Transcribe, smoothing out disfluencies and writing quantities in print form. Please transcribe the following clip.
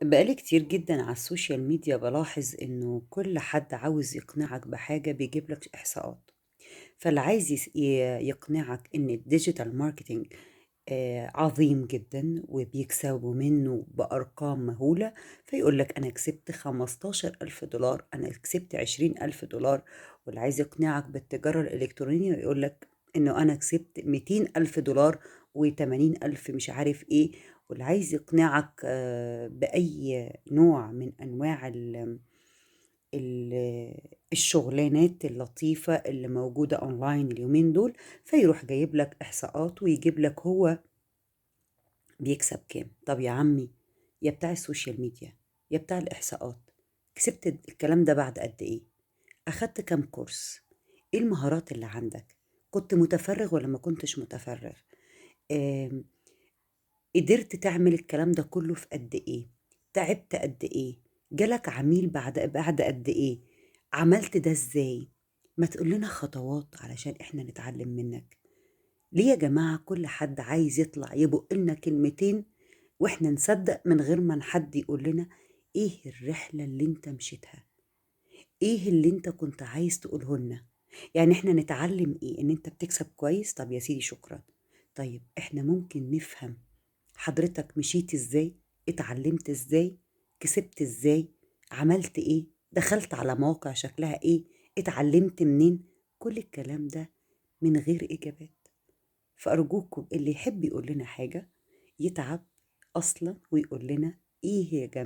بقالي كتير جدًا على السوشيال ميديا بالاحظ إنه كل حد عاوز يقنعك بحاجة بيجيب لك إحصاءات، فاللي عايز يقنعك إن الdigital marketing عظيم جدًا وبيكسبوا منه بأرقام مهولة، فيقول لك أنا كسبت $15,000 أنا كسبت $20,000 واللي عايز يقنعك بالتجارة الإلكترونية يقول لك إنه أنا كسبت $200,000 و80,000 مش عارف إيه، واللي عايز يقنعك بأي نوع من أنواع ال الشغلانات اللطيفة اللي موجودة أونلاين اليومين دول، فيروح جايب لك إحصاءات ويجيب لك هو بيكسب كام. طب يا عمي يا بتاع السوشيال ميديا يا بتاع الإحصاءات، كسبت الكلام ده بعد قد إيه؟ أخدت كام كورس؟ إيه المهارات اللي عندك؟ كنت متفرغ ولا ما كنتش متفرغ؟ آم، قدرت تعمل الكلام ده كله في قد إيه؟ تعبت قد إيه؟ جالك عميل بعد قد إيه؟ عملت ده إزاي؟ ما تقول لنا خطوات علشان إحنا نتعلم منك. ليه يا جماعة كل حد عايز يطلع يبق لنا كلمتين وإحنا نصدق من غير ما حد يقول لنا إيه الرحلة اللي أنت مشيتها؟ إيه اللي أنت كنت عايز تقوله لنا؟ يعني إحنا نتعلم إيه؟ إن أنت بتكسب كويس؟ طب يا سيدي شكرا. طيب إحنا ممكن نفهم حضرتك مشيت إزاي؟ اتعلمت إزاي؟ كسبت إزاي؟ عملت إيه؟ دخلت على مواقع شكلها إيه؟ اتعلمت منين؟ كل الكلام ده من غير إجابات. فأرجوكم اللي يحب يقول لنا حاجة يتعب أصلا ويقول لنا إيه يا جماعة